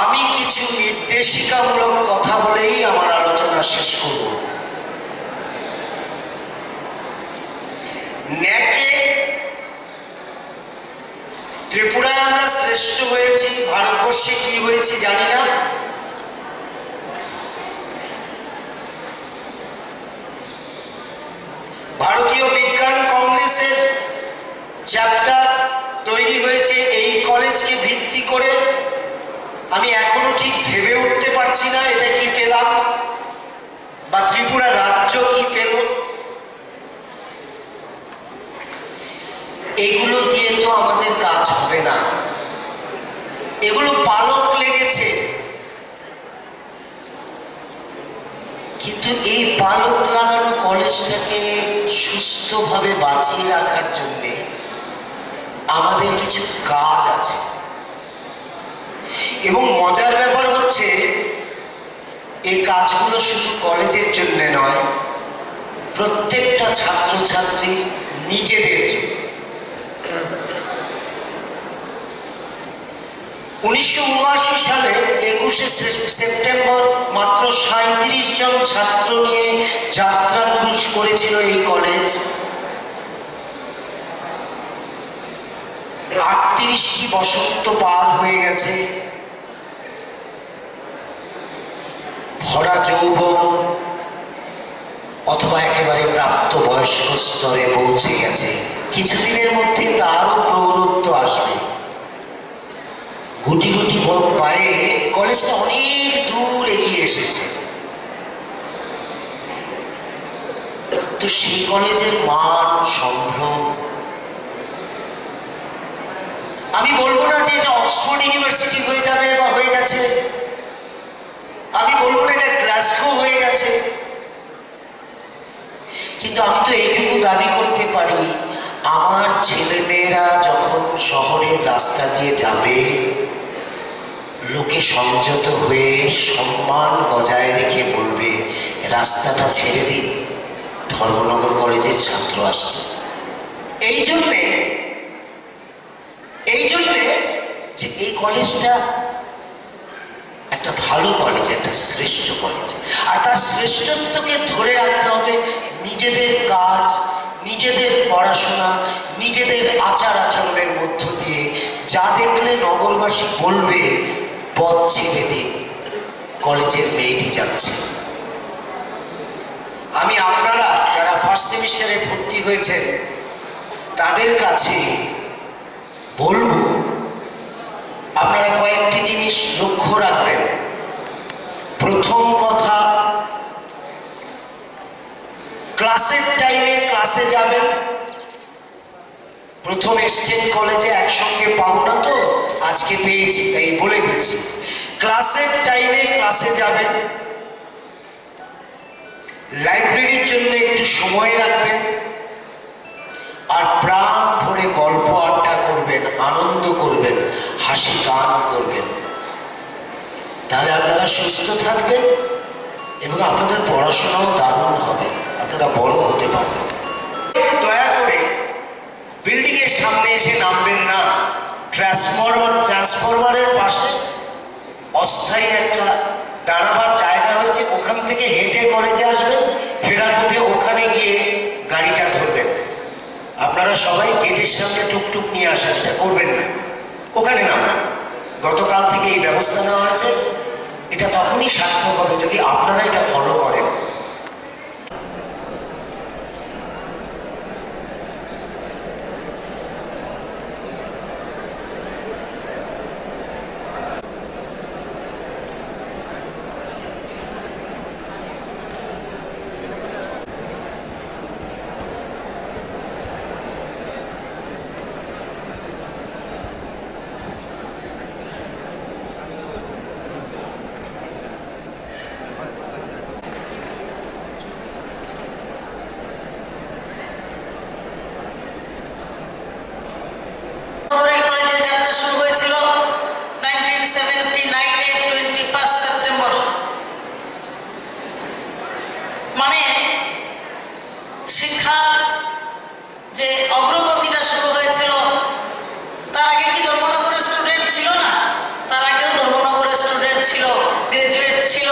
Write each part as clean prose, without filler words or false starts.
আমি কিছু নির্দেশিকামূলক কথা বলেই আমার আলোচনা শেষ করব। ন্যাকে ত্রিপুরায় আমরা শ্রেষ্ঠ হয়েছি, ভারতবর্ষে কি হয়েছি জানি না। ভারতীয় বিজ্ঞান কংগ্রেসের চ্যাপ্টার তৈরি হয়েছে এই কলেজকে ভিত্তি করে। আমি এখনো ঠিক ভেবে উঠতে পারছি না এটা কি পেলাম, বা ত্রিপুরা রাজ্য কি পেল। এগুলো দিয়ে তো আমাদের কাজ হবে না, এগুলো পালক লেগেছে। কিন্তু এই পালক লাগানো কলেজটাকে সুস্থভাবে বাঁচিয়ে রাখার জন্যে আমাদের কিছু কাজ আছে। এবং মজার ব্যাপার হচ্ছে এই কাজগুলো শুধু কলেজের জন্য নয়, প্রত্যেকটা ছাত্রছাত্রী নিজেদের জন্য। 1979 সালে 21শে সেপ্টেম্বর মাত্র 37 জন ছাত্র নিয়ে যাত্রা করেছিল এই কলেজ। 38টি বসন্ত পার হয়ে গেছে, ভরা যৌবন অথবা একেবারে প্রাপ্ত বয়স্ক স্তরে পৌঁছে গেছে। কিছুদিনের মধ্যে তারও প্রৌঢ়ত্ব আসবে। গুটি গুটি পায়ে কলেজটা অনেক দূর এগিয়ে এসেছে। তো সেই কলেজের মান সম্ভ্রম, আমি বলবো না যে এটা অক্সফোর্ড ইউনিভার্সিটি হয়ে যাবে বা হয়ে গেছে, আমি বলবো না এটা গ্লাসগো হয়ে গেছে, কিন্তু আমি তো এইটুকু দাবি করতে পারি, আমার ছেলেমেয়েরা যখন শহরের রাস্তা দিয়ে যাবে, লোকে সংযত হয়ে সম্মান বজায় রেখে বলবে রাস্তাটা ছেড়ে দিন, ধর্মনগর কলেজের ছাত্র আসছে। এই জন্যে যে এই কলেজটা একটা ভালো কলেজ, একটা শ্রেষ্ঠ কলেজ। আর তার শ্রেষ্ঠত্বকে ধরে রাখতে হবে নিজেদের কাজ, নিজেদের পড়াশোনা, নিজেদের আচার আচরণের মধ্য দিয়ে। যা দেখলে নগরবাসী বলবে পথ ছেড়ে দিন, কলেজের মেয়েটি যাচ্ছে। আমি আপনারা যারা ফার্স্ট সেমিস্টারে ভর্তি হয়েছেন তাদের কাছে বলবো, আপনারা কয়েকটি জিনিস লক্ষ্য রাখবেন। প্রথম কথা, ক্লাসের টাইমে ক্লাসে যাবেন। প্রথম এসছেন কলেজে, একসঙ্গে পাবো না তো, আজকে পেয়েছি তাই বলে দিচ্ছি। ক্লাসের টাইমে ক্লাসে যাবেন, লাইব্রেরির জন্য একটু সময় রাখবেন, আর প্রাণ ভরে গল্প আড্ডা করবেন, আনন্দ করবেন, হাসি গান করবেন। তাহলে আপনারা সুস্থ থাকবেন এবং আপনাদের পড়াশোনাও দারুণ হবে, আপনারা বড় হতে পারবেন। দয়া করে বিল্ডিংয়ের সামনে এসে নামবেন না। ট্রান্সফরমারের পাশে অস্থায়ী একটা দাঁড়াবার জায়গা হয়েছে, ওখান থেকে হেঁটে কলেজে আসবেন, ফেরার পথে ওখানে গিয়ে গাড়িটা ধরবেন। আপনারা সবাই গেটের সামনে টুকটুক নিয়ে আসেন, এটা করবেন না, ওখানে নামবেন। গতকাল থেকে এই ব্যবস্থা নেওয়া হয়েছে, এটা তখনই সার্থক হবে যদি আপনারা এটা ফলো করেন। ছিল, গ্রাজুয়েট ছিল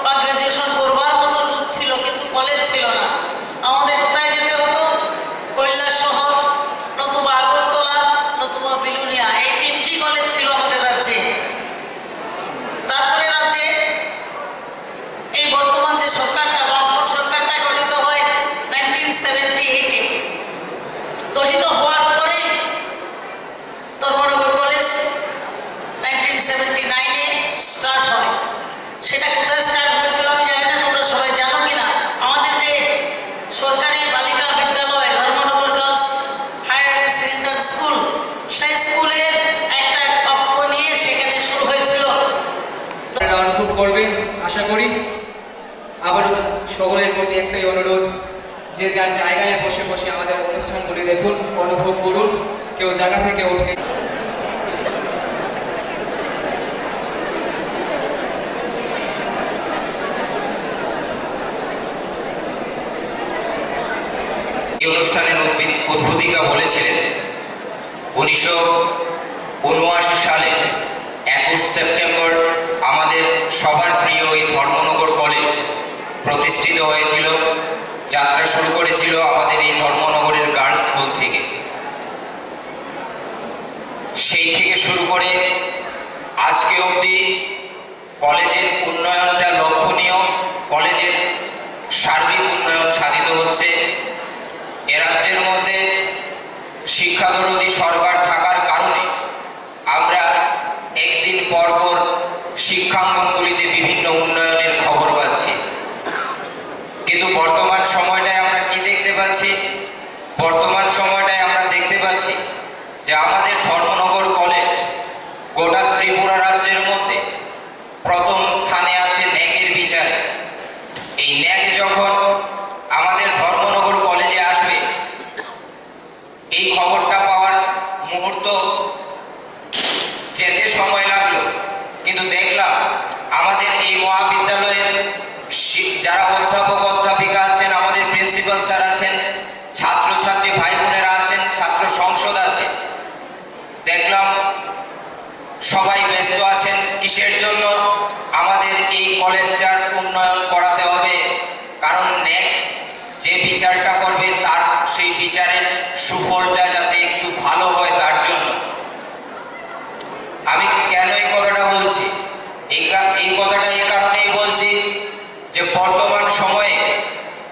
বা গ্রাজুয়েশন করবার মতো লোক ছিল, কিন্তু কলেজ ছিল না। আমাদের কোথায় যেতে হতো? কৈলাসহর, নতুবা আগরতলা, নতুবা বিলুনিয়া, এই 3টি কলেজ ছিল আমাদের রাজ্যে। তারপরে রাজ্যে এই বর্তমান যে সরকারটা, বামফ্রন্ট সরকারটা গঠিত হয় 1978-এ। গঠিত হওয়ার পরে ধর্মনগর কলেজ 1979-এ স্টার্ট হয়। সেটা কোথায় স্টার্ট হয়েছিল আমি জানি না, তোমরা সবাই জানো কিনা। আমাদের যে সরকারি বালিকা বিদ্যালয় Dharmanagar girls higher secondary school, সেই স্কুলের একটা কক্ষ নিয়ে সেখানে শুরু হয়েছিল। অনুভব করবেন আশা করি। আবারও সকলের প্রতি একটাই অনুরোধ, যে যার জায়গায় বসে বসে আমাদের অনুষ্ঠানগুলি দেখুন, অনুভব করুন, কেউ জায়গা থেকে উঠে। এই অনুষ্ঠানের উদ্বোধিকা বলেছিলেন 1979 সালে 21 সেপ্টেম্বর আমাদের সবার প্রিয় এই ধর্মনগর কলেজ প্রতিষ্ঠিত হয়েছিল। যাত্রা শুরু করেছিল আমাদের এই ধর্মনগরের গার্লস স্কুল থেকে। সেই থেকে শুরু করে আজকে অবধি কলেজের উন্নয়নটা লক্ষণীয়, কলেজের সার্বিক উন্নয়ন সাধিত হচ্ছে। এ রাজ্যের মধ্যে শিক্ষাদরদী সরকার থাকার কারণে আমরা একদিন পর পর শিক্ষাঙ্গনগুলিতে বিভিন্ন উন্নয়নের খবর পাচ্ছি। কিন্তু বর্তমান সময়টায় আমরা কি দেখতে পাচ্ছি? বর্তমান সময়টায় আমরা দেখতে পাচ্ছি যে আমাদের ধর্মনগর কলেজ গোটা ত্রিপুরা রাজ্যের মধ্যে প্রথম স্থানে আছে ন্যাকের বিচারে। এই ন্যাক যখন আমাদের ধর্মনগর কলেজে আসবে, এই খবরটা পাওয়ার মুহূর্ত যেতে সময় লাগলো, কিন্তু দেখলাম আমাদের এই মহাবিদ্যালয়ের যারা অধ্যাপক অধ্যাপিকা আছেন, আমাদের প্রিন্সিপাল স্যার আছেন, ছাত্রছাত্রী ভাই বোনেরা আছেন, ছাত্র সংসদ আছে, দেখলাম সবাই ব্যস্ত আছেন। কিসের জন্য? আমাদের এই কলেজটার উন্নয়ন করাতে হবে। কারণ ন্যাক যে বিচারটা করবে তার সেই বিচারের সুফলটা যাতে একটু ভালো হয়, তার জন্য। আমি কেন এই কথাটা বলছি? এই কথাটা এই কারণেই বলছি যে বর্তমান সময়ে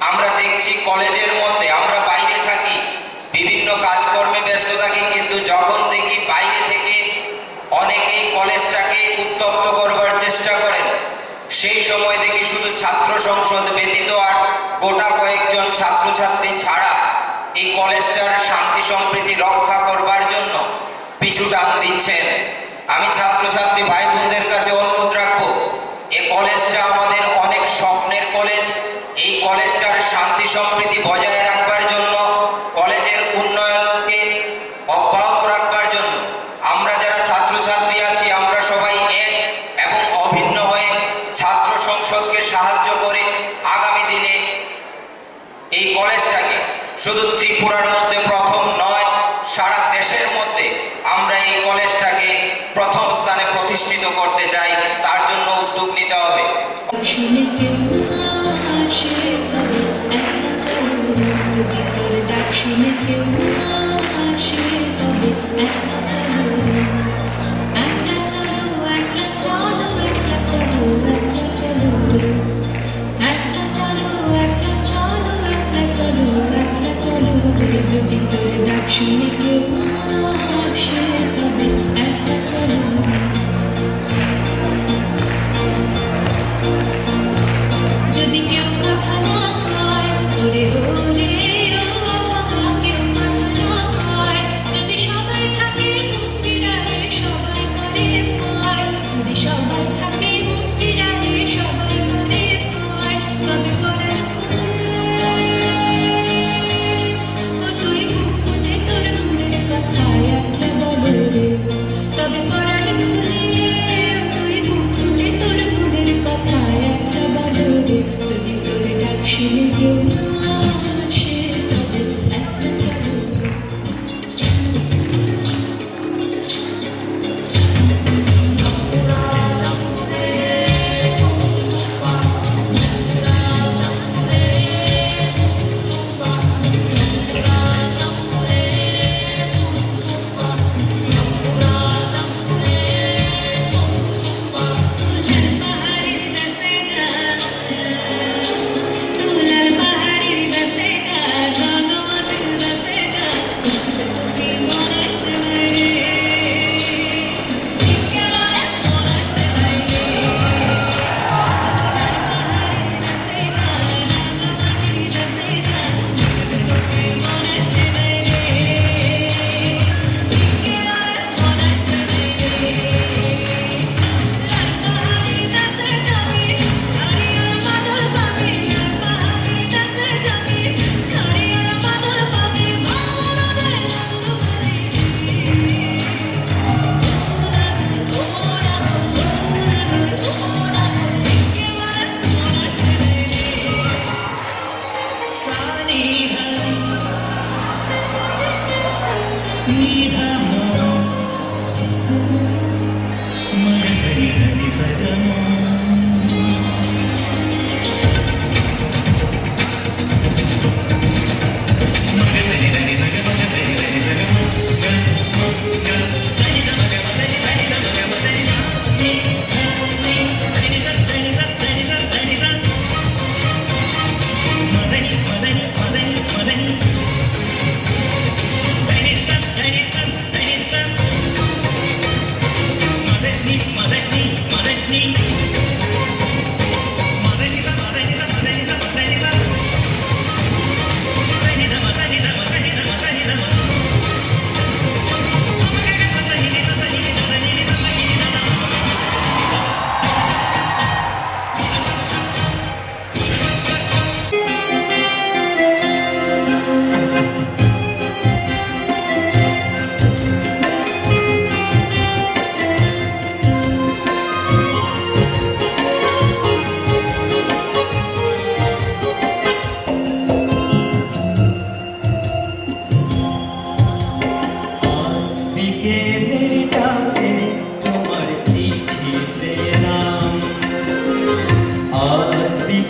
আমরা দেখছি কলেজের মধ্যে, আমরা বাইরে থাকি, বিভিন্ন কাজকর্মে ব্যস্ত থাকি, কিন্তু যখন দেখি বাইরে থেকে অনেকেই কলেজটাকে উত্তপ্ত করবার চেষ্টা করেন, সেই সময় দেখি শুধু ছাত্র সংসদ ব্যতীত আর গোটা কয়েকজন ছাত্রছাত্রী ছাড়া এই কলেজটার শান্তি সম্প্রীতি রক্ষা করবার জন্য পিছু টান দিচ্ছেন। আমি ছাত্রছাত্রী ভাই বোনদের কাছে অনুরোধ রাখবো, এই কলেজটা আমাদের অনেক স্বপ্নের কলেজ। এই কলেজটার শান্তি সম্প্রীতি বজায় রাখবার জন্য, কলেজের উন্নয়নকে অব্যাহত রাখবার জন্য আমরা যারা ছাত্রছাত্রী আছি, আমরা সবাই এক এবং অভিন্ন হয়ে ছাত্র সংসদকে সাহায্য করে আগামী দিনে এই কলেজটাকে শুধু ত্রিপুরার মধ্যে প্রথম নয়, সারা দেশের মধ্যে আমরা এই কলেজটাকে প্রথম স্থানে প্রতিষ্ঠিত করতে চাই। তার জন্য উদ্যোগ নিতে হবে। যদি তোর ডাক শুনে কেউ না আসে, তবে একটা চলো। যদি কেউ কথা না কয়, ওরে ওরে ও কথা, কেউ কথা না কয়, যদি সবাই থাকে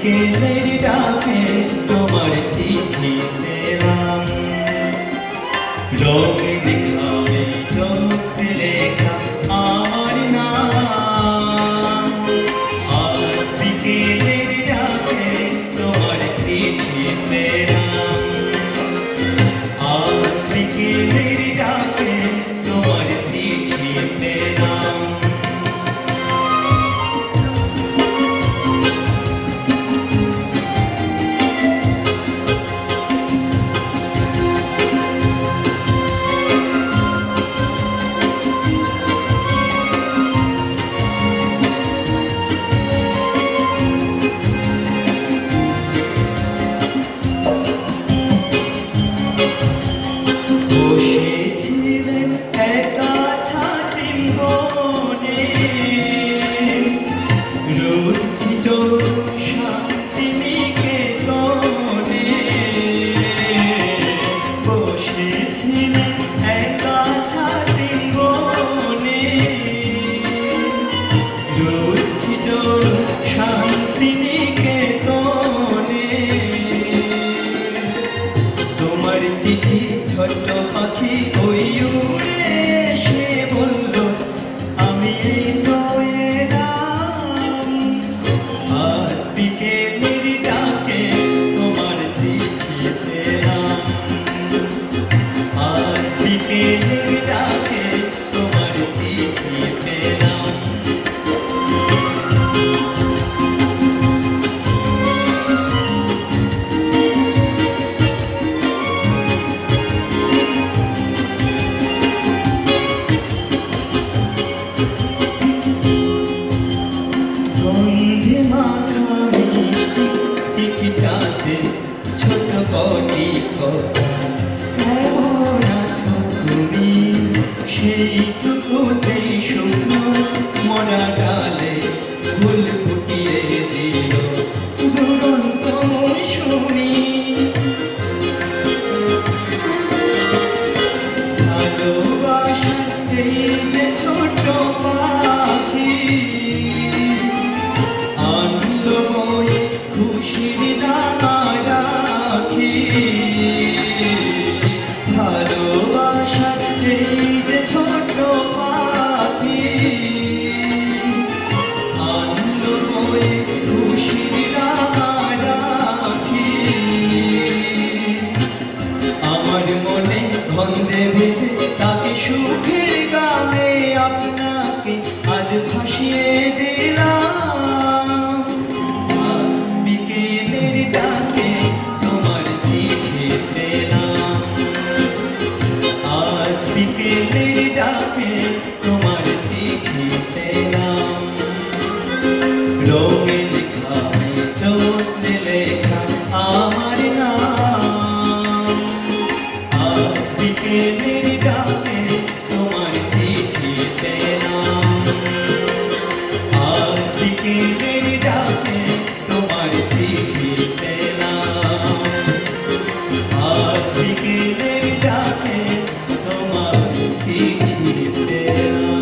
বিকেলের ডাকে তোমার চিঠি পেলাম, রঙের খামে চোখে লেখা আমার নাম। আজ বিকেলের ডাকে তোমার চিঠি পেলাম, আজ বিকেলের ডাকে তোমার চিঠি পেলাম। বসেছিলেন একা ছাতিম বনে, রোদ ছিল শান্তি নিকেতনে। বসেছিলেন একা ছাতিম বনে, রোদ ছিল শান্তি নিকেতনে। তোমার চিঠি ছোট্ট পাখি ওই উড়ে এসে বলল, আমি এই তো এলাম। আজ বিকেলের ডাকে তোমার চিঠি পেলাম, আজ বিকেলের ডাকে তোমার চিঠি পেলাম। গন্ধে মাখা মিষ্টি চিঠিটাতে ছোট কটি কথা, কেমন আছো তুমি সেইটুকুতেই শুকনো মরা ডালে ফুল ফুটিয়ে দিল দুরন্ত মৌসুমী। ভালোবাসার এই যে ছোট পাখি আনন্দ বয়ে খুশির ডানা রাখি। ভালোবাসার এই যে ছোট পাখি আনন্দ বয়ে খুশির ডানা রাখি। আমার মনে গন্ধে ভেজে তাকে সুখের গানে আপনাকে আজ ভাসিয়ে দিলাম। আজ বিকেলের ডাকে তোমার চিঠি পেলাম, আজ বিকেলের ডাকে তোমার চিঠি পেলাম। রঙের খামে চোখে লেখা আমার নাম, আজ বিকেলের ডাকে তোমার চিঠি পেলাম, আজ বিকেলের ডাকে তোমার চিঠি পেলাম, আজ বিকেলের ডাকে তোমার চিঠি পেলাম।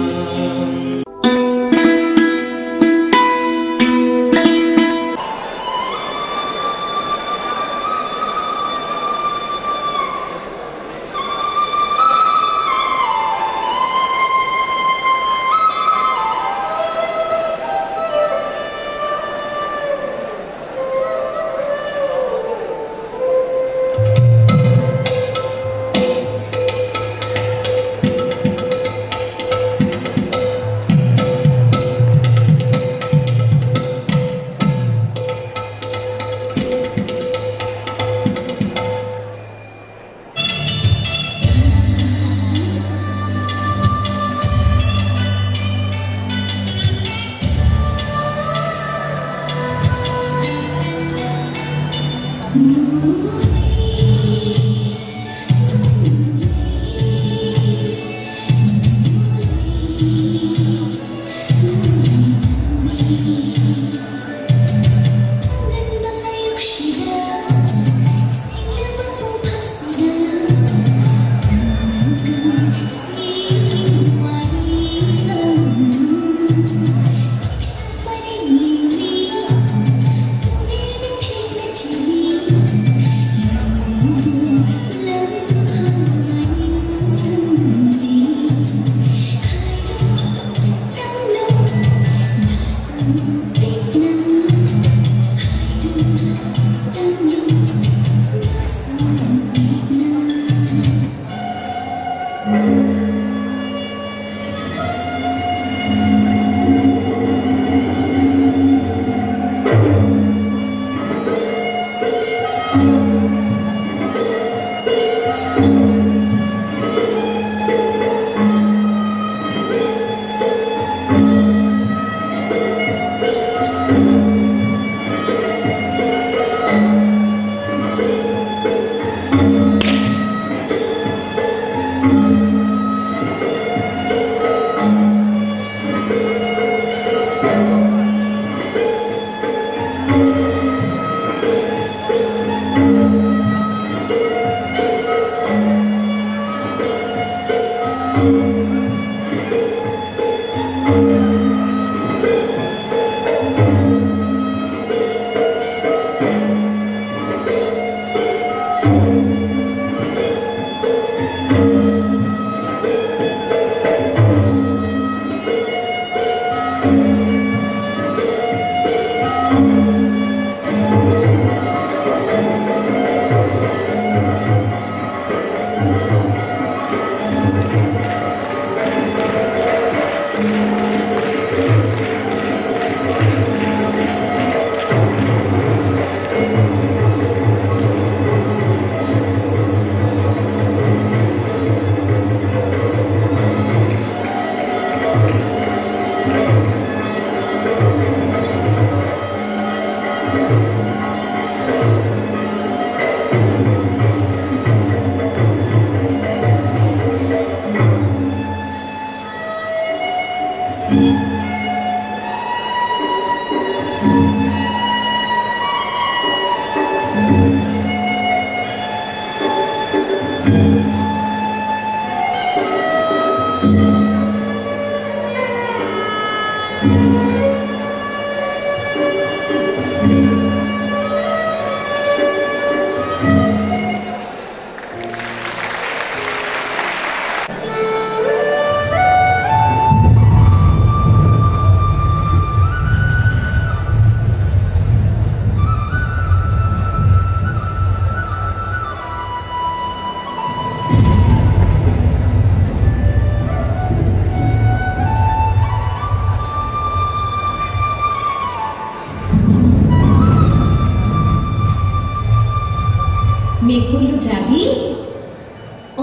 মেঘ বলল, যাবি?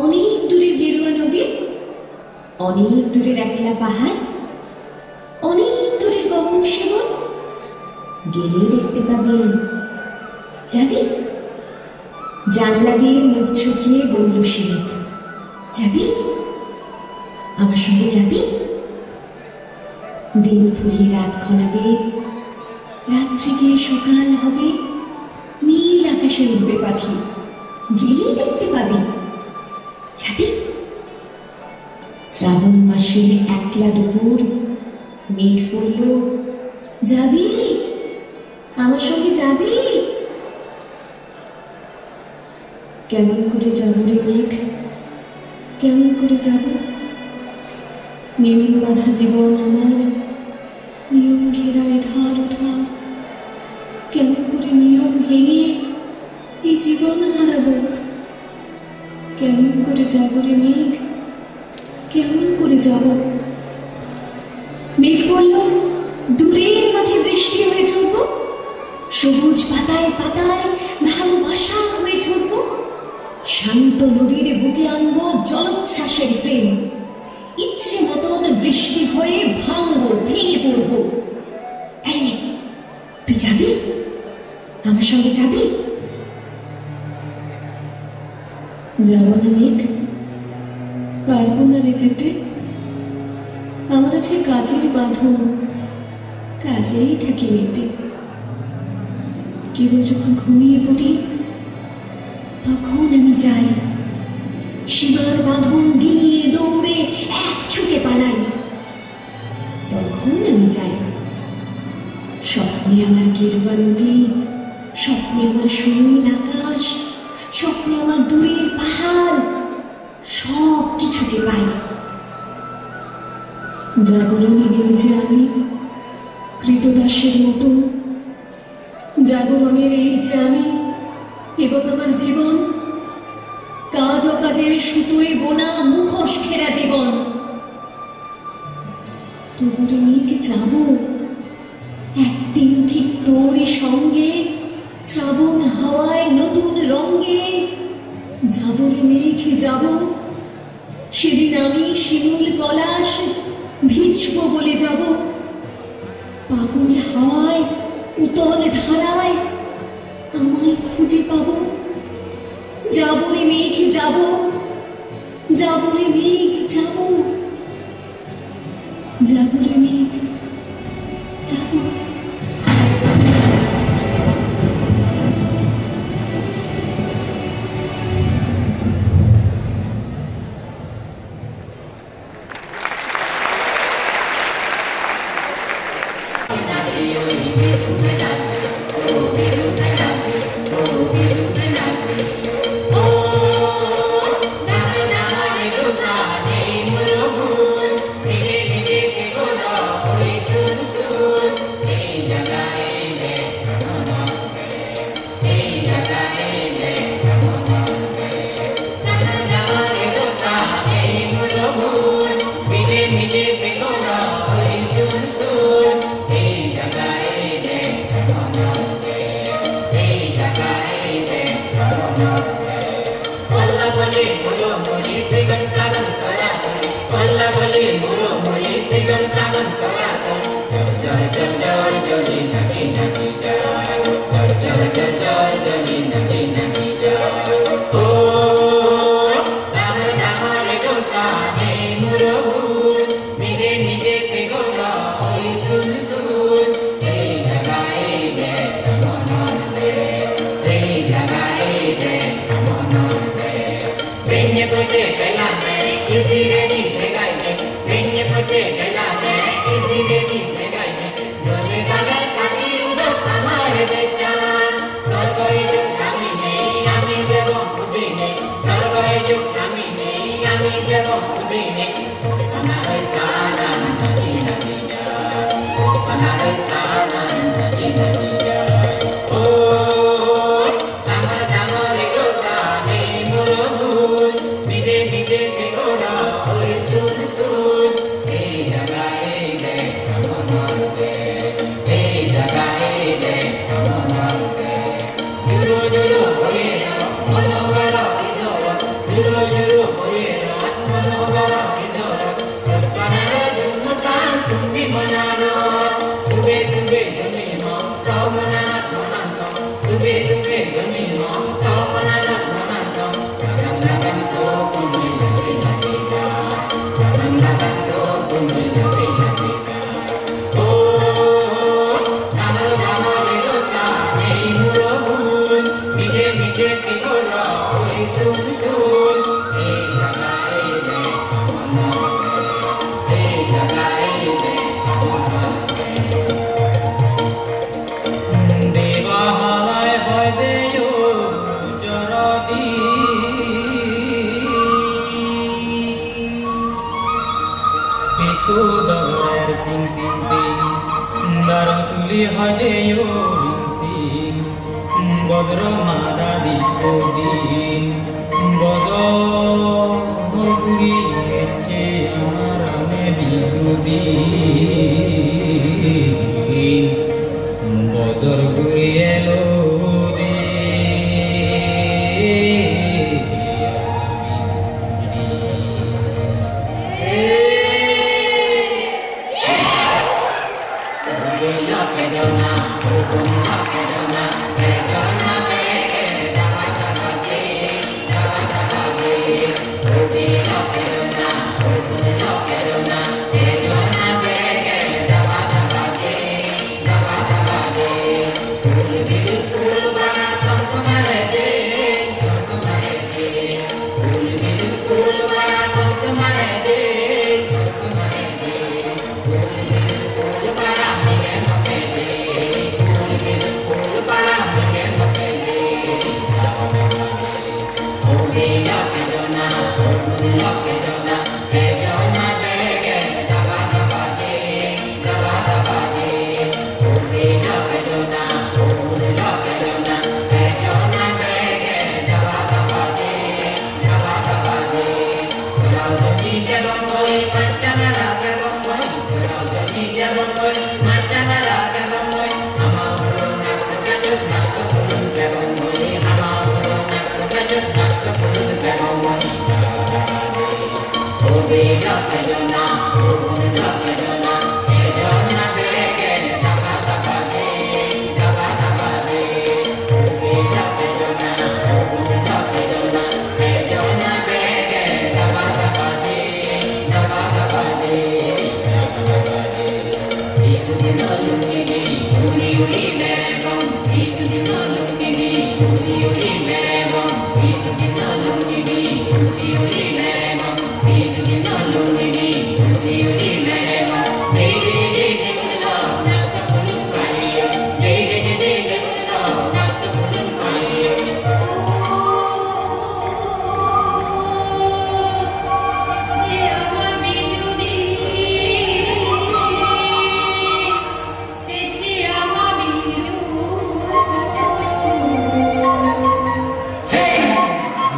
অনেক দূরের গেরুয়া নদী, অনেক দূরের একলা পাহাড়, অনেক দূরের গগন শিবন, গেলেই দেখতে পাবি। যাবি? জানলা দিয়ে মুখ ঝুঁকিয়ে বলল শিরিক, যাবি? আমার সঙ্গে যাবি? দিন ফুরিয়ে রাত ঘনাবে, রাত্রি গিয়ে সকাল হবে, নীল আকাশে উঠবে পাখি, গেলেই দেখতে পাবি। যাবি? শ্রাবণ মাসের একলা দুপুর, মেঘ বলল, যাবি? আমার সঙ্গে যাবি? কেমন করে যাব রে মেঘ, কেমন করে যাব? নিয়ম বাঁধা জীবন আমার, নিয়ম ঘেরায় ধার ধার, কেমন করে নিয়ম ভেঙে এই জীবন হারাবো? কেমন করে যাব রে মেঘ, কেমন করে যাব? মেঘ বলল, দূরের মাঠে বৃষ্টি হয়ে ঝরব, সবুজ পাতায় পাতায় ভালোবাসা হয়ে ঝরব, শান্ত নদীর বুকে আনবো জলোচ্ছ্বাসের প্রেম, ইচ্ছে মতন বৃষ্টি হয়ে ভাঙবো, ভেঙে পড়বো। এই নে, তুই যাবি? আমার সঙ্গে যাবি? যাব না মেঘ, পারবো না রে যেতে। আমার আছে কাজের বাঁধন, কাজেই থাকি মেতে। কেবল যখন ঘুমিয়ে পড়ি তখন আমি যাই, সীমার বাঁধন দিয়ে দৌড়ে এক ছুটে পালাই, তখন আমি যাই। স্বপ্নে আমার গেরুয়া নদী, স্বপ্নে আমার সুনীল আকাশ, স্বপ্নে আমার দূরের পাহাড়, সব কিছুকে পাই। জাগরণের এই যে আমি কৃতদাসের মতো, জাগরণের এই যে আমি এবং আমার জীবন, কাজ অকাজের সুতোয় বোনা মুখোশ ঘেরা জীবন। তবুরে মেয়েকে যাব একদিন ঠিক তোরই সঙ্গে, শ্রাবণ হাওয়ায় নতুন রঙ্গে। যাব রে মেঘে যাব, সেদিন আমি শিমুল পলাশ ভিজব বলে যাব, পাগল হাওয়ায় উতল ধারায় আমায় খুঁজে পাব। যাব রে মেঘ যাব, যাব রে মেঘ যাব, যাব রে মেঘ যাব। Hey,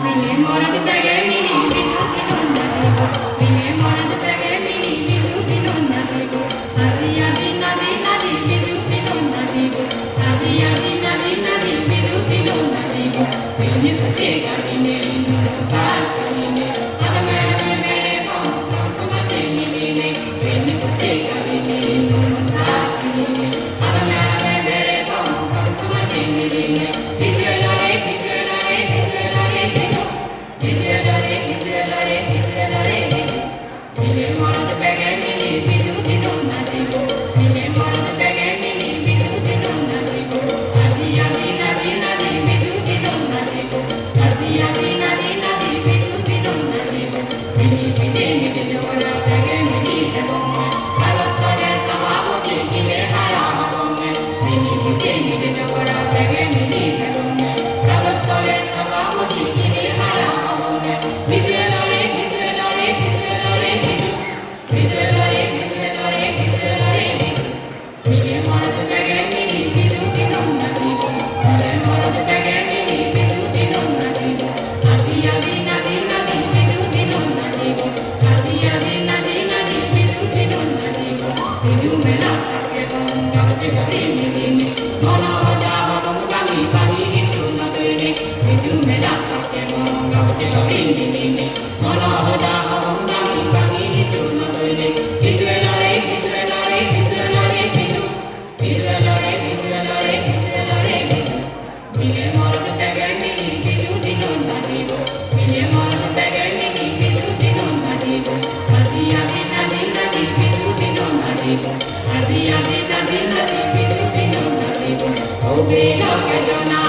Mini, more than the mini, Obe lo que yo